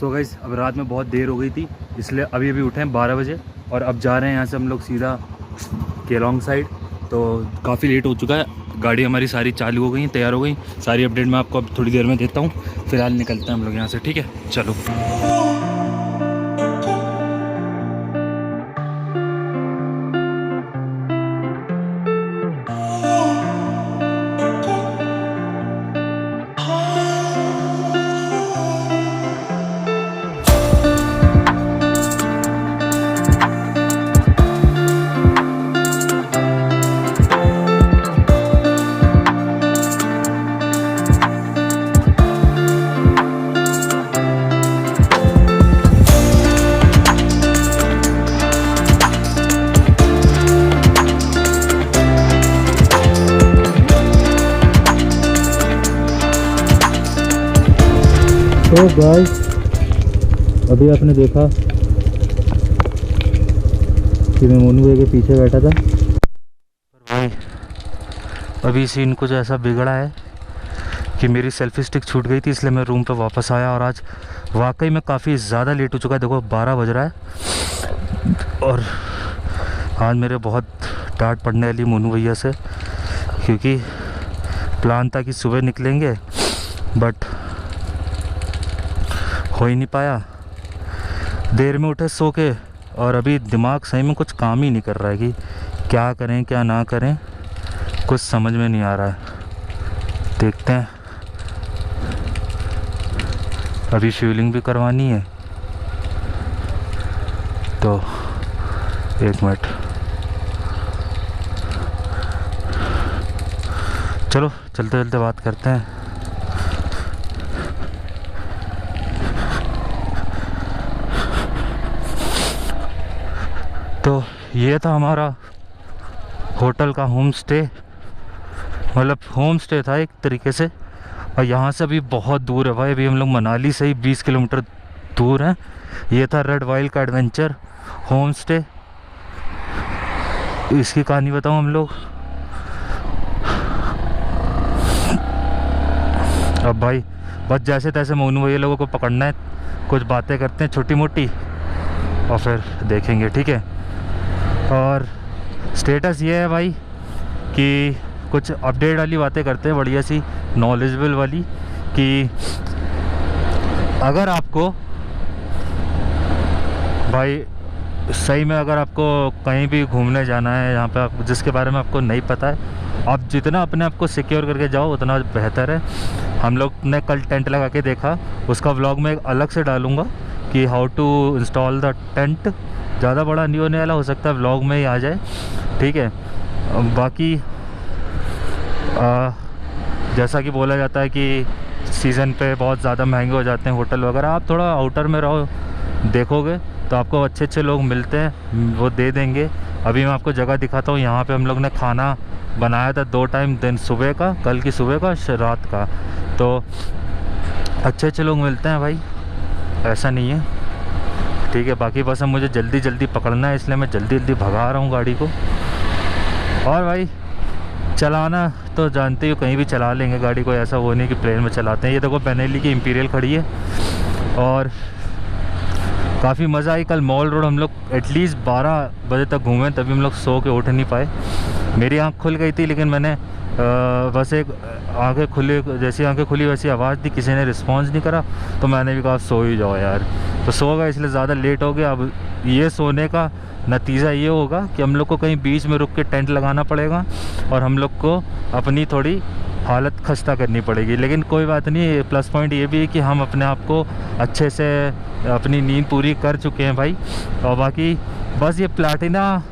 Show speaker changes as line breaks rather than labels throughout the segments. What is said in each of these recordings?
So guys अब रात में बहुत देर हो गई थी, इसलिए अभी अभी उठे हैं 12 बजे और अब जा रहे हैं यहाँ से हम लोग सीधा केलोंग साइड। तो काफ़ी लेट हो चुका है, गाड़ी हमारी सारी चालू हो गई, तैयार हो गई। सारी अपडेट मैं आपको अब थोड़ी देर में देता हूँ। फिलहाल निकलते हैं हम लोग यहाँ से, ठीक है, चलो। तो गाइस अभी आपने देखा कि मैं मोनू भाई के पीछे बैठा था, पर भाई अभी सीन कुछ ऐसा बिगड़ा है कि मेरी सेल्फी स्टिक छूट गई थी, इसलिए मैं रूम पे वापस आया और आज वाकई में काफ़ी ज़्यादा लेट हो चुका है। देखो 12 बज रहा है और आज मेरे बहुत डांट पड़ने वाली मोनू भैया से, क्योंकि प्लान था कि सुबह निकलेंगे बट हो ही नहीं पाया। देर में उठे सो के और अभी दिमाग सही में कुछ काम ही नहीं कर रहा है कि क्या करें क्या ना करें, कुछ समझ में नहीं आ रहा है। देखते हैं, अभी शिवलिंग भी करवानी है, तो एक मिनट, चलो चलते चलते बात करते हैं। तो ये था हमारा होटल का होम स्टे, मतलब होम स्टे था एक तरीके से। और यहाँ से अभी बहुत दूर है भाई, अभी हम लोग मनाली से ही 20 किलोमीटर दूर हैं। ये था रेड वाइल्ड का एडवेंचर होम स्टे। इसकी कहानी बताऊँ हम लोग। अब भाई बस जैसे तैसे मोनू भैया लोगों को पकड़ना है, कुछ बातें करते हैं छोटी मोटी और फिर देखेंगे, ठीक है। और स्टेटस ये है भाई कि कुछ अपडेट वाली बातें करते हैं, बढ़िया सी नॉलेजेबल वाली, कि अगर आपको भाई सही में अगर आपको कहीं भी घूमने जाना है यहाँ पे आप जिसके बारे में आपको नहीं पता है, आप जितना अपने आप को सिक्योर करके जाओ उतना बेहतर है। हम लोग ने कल टेंट लगा के देखा, उसका व्लॉग मैं अलग से डालूँगा कि how to install the tent. ज़्यादा बड़ा नहीं होने वाला, हो सकता है व्लॉग में ही आ जाए, ठीक है। बाकी जैसा कि बोला जाता है कि सीज़न पे बहुत ज़्यादा महंगे हो जाते हैं होटल वगैरह। आप थोड़ा आउटर में रहो, देखोगे तो आपको अच्छे अच्छे लोग मिलते हैं, वो दे देंगे। अभी मैं आपको जगह दिखाता हूँ। यहाँ पे हम लोग ने खाना बनाया था 2 टाइम, दिन सुबह का, कल की सुबह का, रात का। तो अच्छे अच्छे लोग मिलते हैं भाई, ऐसा नहीं है, ठीक है। बाकी बस अब मुझे जल्दी जल्दी पकड़ना है, इसलिए मैं जल्दी जल्दी भगा रहा हूँ गाड़ी को। और भाई चलाना तो जानते हो, कहीं भी चला लेंगे गाड़ी को, ऐसा वो नहीं कि प्लेन में चलाते हैं। ये देखो बेनेली की इंपीरियल खड़ी है और काफ़ी मज़ा आई। कल मॉल रोड हम लोग एटलीस्ट 12 बजे तक घूमे, तभी हम लोग सो के उठ नहीं पाए। मेरी आँख खुल गई थी, लेकिन मैंने बस एक आंखें खुली, जैसी आंखें खुली वैसी आवाज़ दी, किसी ने रिस्पॉन्स नहीं करा, तो मैंने भी कहा सो ही जाओ यार। तो सो गए, इसलिए ज़्यादा लेट हो गया। अब ये सोने का नतीजा ये होगा कि हम लोग को कहीं बीच में रुक के टेंट लगाना पड़ेगा और हम लोग को अपनी थोड़ी हालत खस्ता करनी पड़ेगी। लेकिन कोई बात नहीं, प्लस पॉइंट ये भी है कि हम अपने आप को अच्छे से अपनी नींद पूरी कर चुके हैं भाई। और बाकी बस ये प्लैटिना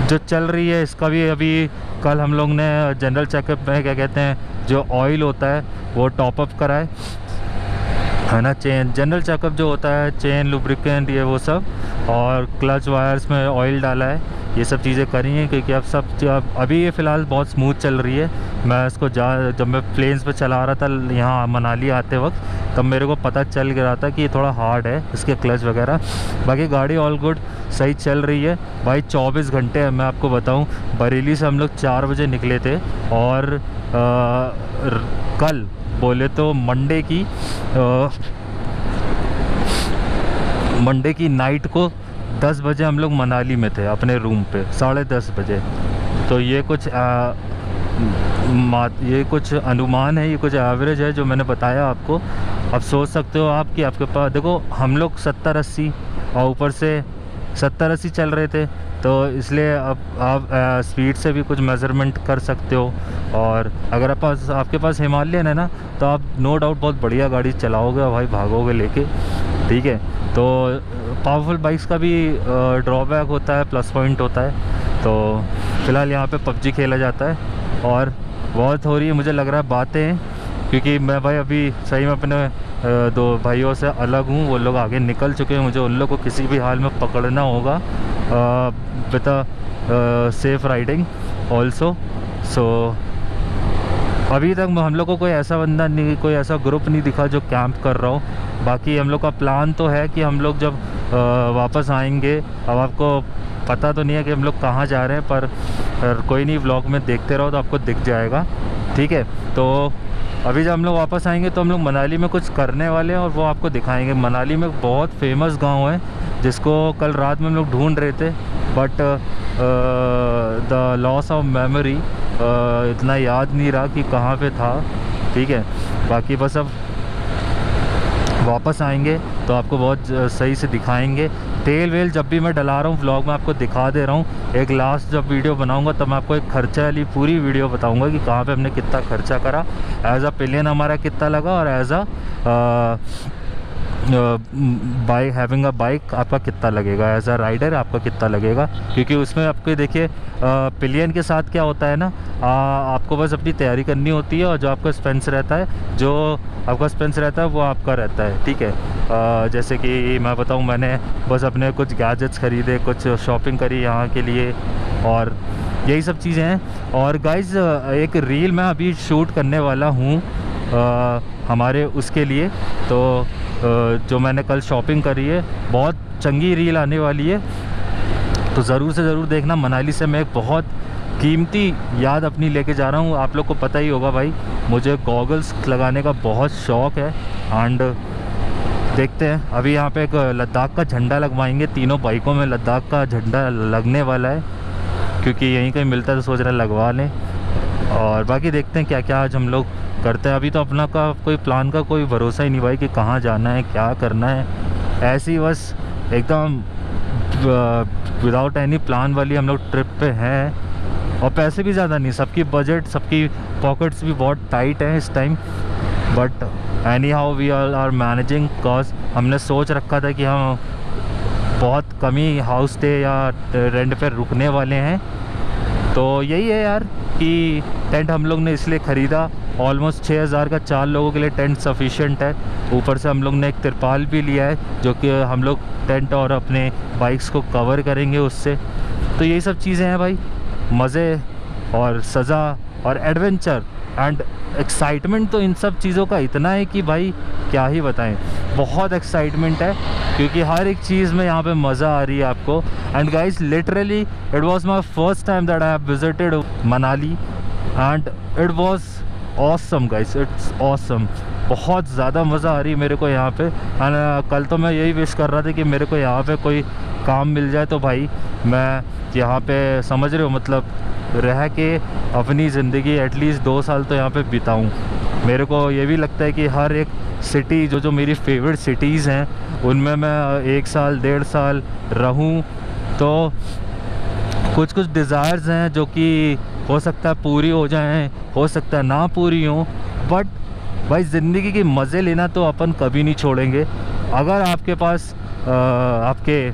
जो चल रही है, इसका भी अभी कल हम लोग ने जनरल चेकअप में क्या कहते हैं जो ऑयल होता है वो टॉपअप करा है ना। चेन जनरल चेकअप जो होता है, चेन लुब्रिकेंट ये वो सब, और क्लच वायर्स में ऑयल डाला है, ये सब चीज़ें करी हैं। क्योंकि अब अभी ये फ़िलहाल बहुत स्मूथ चल रही है। मैं इसको जब मैं प्लेन्स पे चला रहा था यहाँ मनाली आते वक्त, तब मेरे को पता चल गया था कि ये थोड़ा हार्ड है इसके क्लच वगैरह। बाकी गाड़ी ऑल गुड सही चल रही है भाई। 24 घंटे मैं आपको बताऊँ, बरेली से हम लोग 4 बजे निकले थे और कल बोले तो मंडे की मंडे की नाइट को 10 बजे हम लोग मनाली में थे अपने रूम पे, 10:30 बजे। तो ये कुछ अनुमान है, ये कुछ एवरेज है जो मैंने बताया आपको। अब सोच सकते हो आप कि आपके पास, देखो हम लोग 70-80 और ऊपर से 70-80 चल रहे थे, तो इसलिए अब आप स्पीड से भी कुछ मेज़रमेंट कर सकते हो। और अगर आपके पास हिमालयन है ना, तो आप नो डाउट बहुत बढ़िया गाड़ी चलाओगे और भाई भागोगे लेके, ठीक है। तो पावरफुल बाइक्स का भी ड्रॉबैक होता है, प्लस पॉइंट होता है। तो फ़िलहाल यहाँ पे PUBG खेला जाता है और बहुत हो रही है मुझे लग रहा है बातें, क्योंकि मैं भाई अभी सही में अपने 2 भाइयों से अलग हूँ। वो लोग आगे निकल चुके हैं, मुझे उन लोग को किसी भी हाल में पकड़ना होगा विद सेफ राइडिंग ऑल्सो। सो अभी तक हम लोग को कोई ऐसा बंदा नहीं, कोई ऐसा ग्रुप नहीं दिखा जो कैंप कर रहा हो। बाकी हम लोग का प्लान तो है कि हम लोग जब वापस आएंगे, अब आपको पता तो नहीं है कि हम लोग कहाँ जा रहे हैं, पर कोई नहीं, व्लॉग में देखते रहो तो आपको दिख जाएगा, ठीक है। तो अभी जब हम लोग वापस आएंगे तो हम लोग मनाली में कुछ करने वाले हैं और वो आपको दिखाएंगे। मनाली में बहुत फेमस गांव है जिसको कल रात में हम लोग ढूंढ रहे थे, but the loss of memory, इतना याद नहीं रहा कि कहाँ पे था, ठीक है। बाकी बस अब वापस आएंगे तो आपको बहुत सही से दिखाएंगे। तेल वेल जब भी मैं डला रहा हूँ व्लॉग में आपको दिखा दे रहा हूँ। एक लास्ट जब वीडियो बनाऊँगा तब मैं आपको एक खर्चा वाली पूरी वीडियो बताऊँगा कि कहाँ पे हमने कितना खर्चा करा, एज अ पिलियन हमारा कितना लगा, और as a bike having a bike आपका कितना लगेगा, एज अ राइडर आपका कितना लगेगा। क्योंकि उसमें आपको देखिए पिलियन के साथ क्या होता है ना, आपको बस अपनी तैयारी करनी होती है और जो आपका एक्सपेंस रहता है, जो आपका एक्सपेंस रहता है वो आपका रहता है, ठीक है। जैसे कि मैं बताऊं, मैंने बस अपने कुछ गैजेट्स ख़रीदे, कुछ शॉपिंग करी यहाँ के लिए, और यही सब चीज़ें हैं। और गाइज़ एक रील मैं अभी शूट करने वाला हूँ हमारे उसके लिए, तो जो मैंने कल शॉपिंग करी है, बहुत चंगी रील आने वाली है, तो ज़रूर से ज़रूर देखना। मनाली से मैं एक बहुत कीमती याद अपनी लेके जा रहा हूँ। आप लोग को पता ही होगा भाई, मुझे गॉगल्स लगाने का बहुत शौक़ है। एंड देखते हैं, अभी यहाँ पे एक लद्दाख का झंडा लगवाएंगे, तीनों बाइकों में लद्दाख का झंडा लगने वाला है, क्योंकि यहीं कहीं मिलता है तो सोच रहे लगवा लें। और बाकी देखते हैं क्या क्या आज हम लोग करते हैं। अभी तो अपना का कोई प्लान का कोई भरोसा ही नहीं भाई कि कहाँ जाना है, क्या करना है। ऐसे ही बस एकदम विदाउट एनी प्लान वाली हम लोग ट्रिप पे हैं। और पैसे भी ज़्यादा नहीं, सबकी बजट, सबकी पॉकेट्स भी बहुत टाइट हैं इस time, but anyhow we are managing. Cause हमने सोच रखा था कि हम बहुत कम ही हाउस स्टे या रेंट पे रुकने वाले हैं। तो यही है यार कि टेंट हम लोग ने इसलिए ख़रीदा, ऑलमोस्ट 6000 का 4 लोगों के लिए टेंट सफिशिएंट है। ऊपर से हम लोग ने एक तिरपाल भी लिया है, जो कि हम लोग टेंट और अपने बाइक्स को कवर करेंगे उससे। तो यही सब चीज़ें हैं भाई, मज़े और सज़ा और एडवेंचर एंड एक्साइटमेंट तो इन सब चीज़ों का इतना है कि भाई क्या ही बताएं। बहुत एक्साइटमेंट है क्योंकि हर एक चीज़ में यहाँ पे मज़ा आ रही है आपको। And guys literally it was my first time that I have visited Manali and it was awesome guys, it's awesome. बहुत ज़्यादा मज़ा आ रही है मेरे को यहाँ पे। एंड कल तो मैं यही विश कर रहा था कि मेरे को यहाँ पे कोई काम मिल जाए तो भाई मैं यहाँ पे, समझ रहे हो, मतलब रह के अपनी ज़िंदगी एटलीस्ट 2 साल तो यहाँ पे बिताऊँ। मेरे को ये भी लगता है कि हर एक सिटी जो मेरी फेवरेट सिटीज़ हैं उनमें मैं 1 साल 1.5 साल रहूँ। तो कुछ कुछ डिज़ायर्स हैं जो कि हो सकता है पूरी हो जाएं, हो सकता है ना पूरी हों, बट भाई ज़िंदगी के मज़े लेना तो अपन कभी नहीं छोड़ेंगे। अगर आपके पास आपके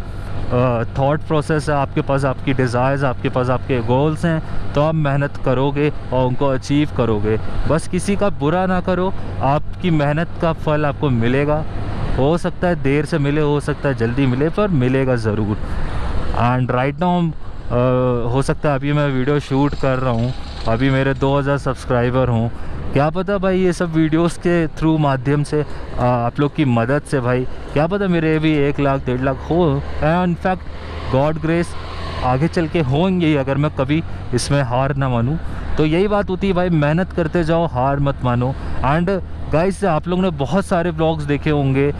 थॉट प्रोसेस है, आपके पास आपकी डिज़ायर्स, आपके पास आपके गोल्स हैं, तो आप मेहनत करोगे और उनको अचीव करोगे। बस किसी का बुरा ना करो, आपकी मेहनत का फल आपको मिलेगा। हो सकता है देर से मिले, हो सकता है जल्दी मिले, पर मिलेगा ज़रूर। एंड राइट नाउ हो सकता है अभी मैं वीडियो शूट कर रहा हूँ, अभी मेरे 2000 सब्सक्राइबर हों, क्या पता भाई ये सब वीडियोस के थ्रू माध्यम से आप लोग की मदद से भाई क्या पता मेरे भी 1 लाख 1.5 लाख हो। इनफैक्ट गॉड ग्रेस आगे चल के होंगे ही, अगर मैं कभी इसमें हार ना मानूँ। तो यही बात होती है भाई, मेहनत करते जाओ, हार मत मानो। एंड गाइस आप लोग ने बहुत सारे ब्लॉग्स देखे होंगे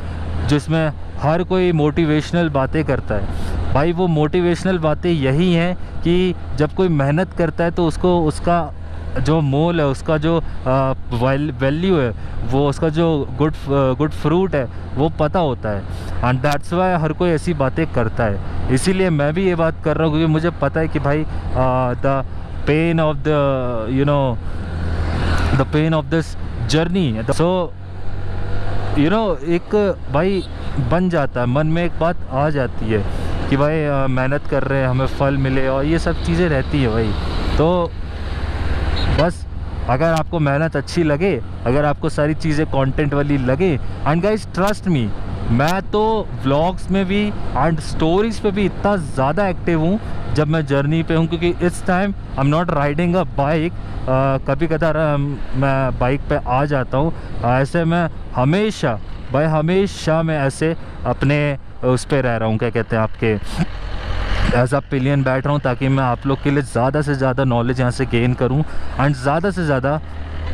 जिसमें हर कोई मोटिवेशनल बातें करता है। भाई वो मोटिवेशनल बातें यही हैं कि जब कोई मेहनत करता है तो उसको उसका जो मोल है, उसका जो वैल्यू है, वो उसका जो गुड फ्रूट है वो पता होता है। एंड दैट्स वाई हर कोई ऐसी बातें करता है। इसीलिए मैं भी ये बात कर रहा हूँ क्योंकि मुझे पता है कि भाई the pain of the the pain of this journey, so एक भाई बन जाता है, मन में एक बात आ जाती है कि भाई मेहनत कर रहे हैं, हमें फल मिले, और ये सब चीज़ें रहती है भाई। तो बस अगर आपको मेहनत अच्छी लगे, अगर आपको सारी चीज़ें कंटेंट वाली लगे, एंड गाइस ट्रस्ट मी, मैं तो व्लॉग्स में भी एंड स्टोरीज़ पे भी इतना ज़्यादा एक्टिव हूँ जब मैं जर्नी पे हूँ, क्योंकि इस time I am not riding a bike. कभी कदार मैं बाइक पे आ जाता हूँ, ऐसे मैं हमेशा भाई हमेशा मैं ऐसे अपने उस पे रह रहा हूँ, क्या कहते हैं आपके एज अ पिलियन बैठ रहा हूँ, ताकि मैं आप लोग के लिए ज़्यादा से ज़्यादा नॉलेज यहाँ से गेन करूँ एंड ज़्यादा से ज़्यादा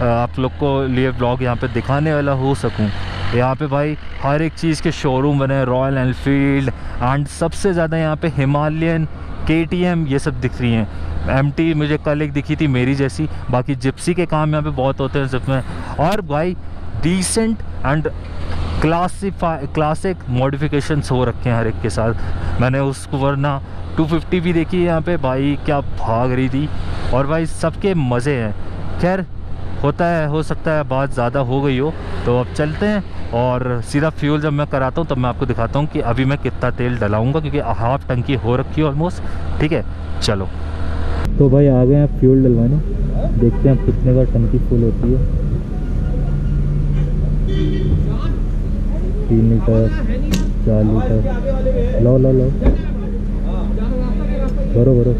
आप लोग को लिए ब्लॉग यहाँ पे दिखाने वाला हो सकूँ। यहाँ पे भाई हर एक चीज़ के शोरूम बने, रॉयल एनफील्ड, एंड सबसे ज़्यादा यहाँ पे हिमालयन, KTM, ये सब दिख रही हैं। MT मुझे कल एक दिखी थी मेरी जैसी। बाकी जिप्सी के काम यहाँ पे बहुत होते हैं जिसमें, और भाई डिसेंट एंड क्लासिक मॉडिफिकेशंस हो रखे हैं हर एक के साथ। मैंने उसको वरना 250 भी देखी है यहाँ पे, भाई क्या भाग रही थी, और भाई सबके मज़े हैं। खैर होता है, हो सकता है बात ज़्यादा हो गई हो, तो अब चलते हैं और सीधा फ्यूल जब मैं कराता हूँ तब मैं आपको दिखाता हूँ कि अभी मैं कितना तेल डलाऊँगा, क्योंकि हाफ टंकी हो रखी है ऑलमोस्ट। ठीक है चलो। तो भाई आ गए हैं फ्यूल डलवाने, देखते हैं कितने का टंकी फुल होती है। 3 लीटर, 4 लीटर, लो लो लो, भरो भरो,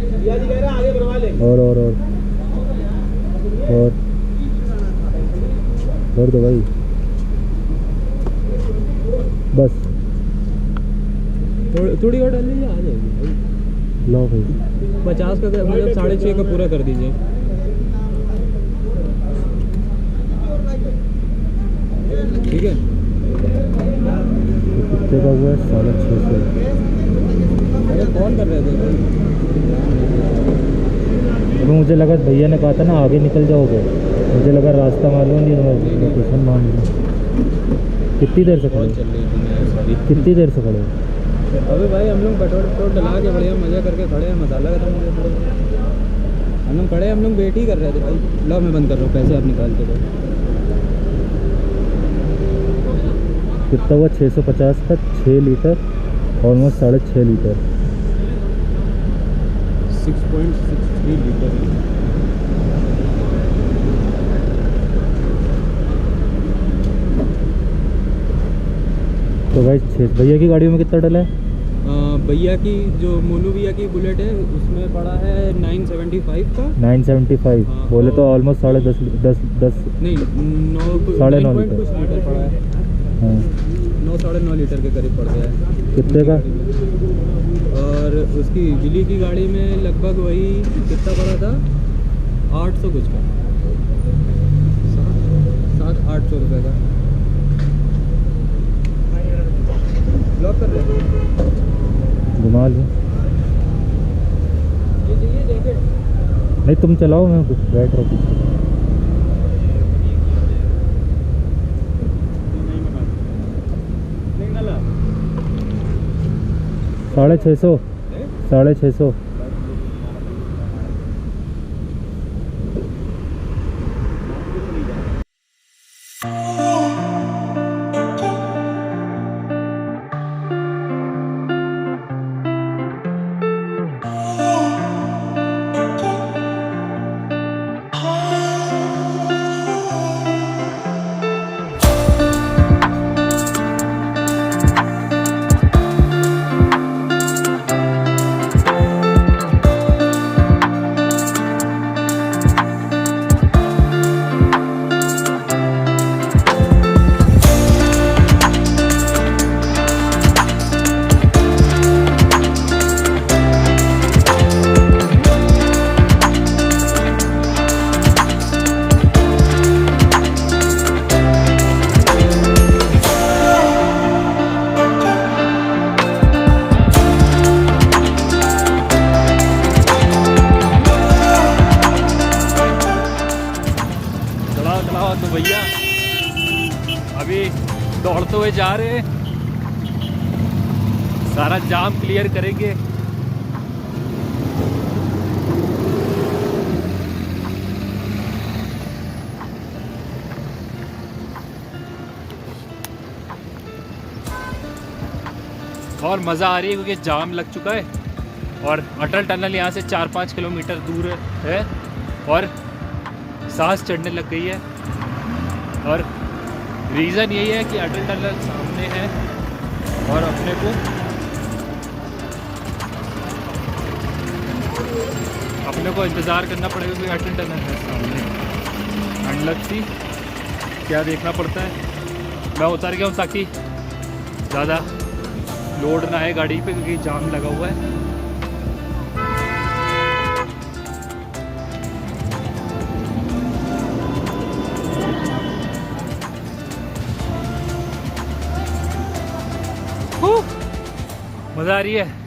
और भर दो भाई, बस
थोड़ी और डाल लीजिए, आ जाएगी भाई।
लो भाई
50 का मतलब 6.5 का पूरा कर दीजिए। ठीक है,
कितने का हुआ है? 650।
अरे कॉल कर रहे थे
तो मुझे लगा भैया ने कहा था ना आगे निकल जाओगे, मुझे लगा रास्ता मालूम नहीं, लोकेशन मान ली। कितनी देर से खड़े?
चल रही है
कितनी देर से खड़े?
अभी भाई हम लोग पेट्रोल डला के बढ़िया मज़ा करके खड़े हैं, मसाला खत्म हो गया, हम लोग खड़े हैं, हम लोग वेट ही कर रहे थे भाई। लो मैं बंद कर रहा हूँ, पैसे आप निकाल के दो।
कितना हुआ? 650 का 6 लीटर, ऑलमोस्ट 6.5 लीटर,
6.63 लीटर।
तो भाई भैया की गाड़ियों में कितना डला है?
भैया की जो मोनू भैया की बुलेट है उसमें पड़ा है 975 का।
975
हाँ,
बोले तो ऑलमोस्ट 10.5
नहीं
9.5
लीटर कुछ लीटर पड़ा है।
हाँ
9-9.5 लीटर के करीब पड़ गया है।
कितने का?
और उसकी बिली की गाड़ी में लगभग वही कितना पड़ा था, 800 कुछ का, 700-800 रुपये का। लॉक कर रहे
घुमा लो।
ये चाहिए जैकेट?
नहीं तुम चलाओ, मैं बैठ रहा हूँ पीछे। साढ़े 600।
हुए जा रहे हैं, सारा जाम क्लियर करेंगे। और मज़ा आ रही है क्योंकि जाम लग चुका है और अटल टनल यहाँ से 4-5 किलोमीटर दूर है और सांस चढ़ने लग गई है। और रीज़न यही है कि अटल टनल सामने है और अपने को इंतज़ार करना पड़ेगा क्योंकि अटल टनल है सामने। अनलक सी क्या देखना पड़ता है। मैं उतर गया हूँ ताकि ज़्यादा लोड ना है गाड़ी पे क्योंकि जाम लगा हुआ है। मज़ा आ रही है।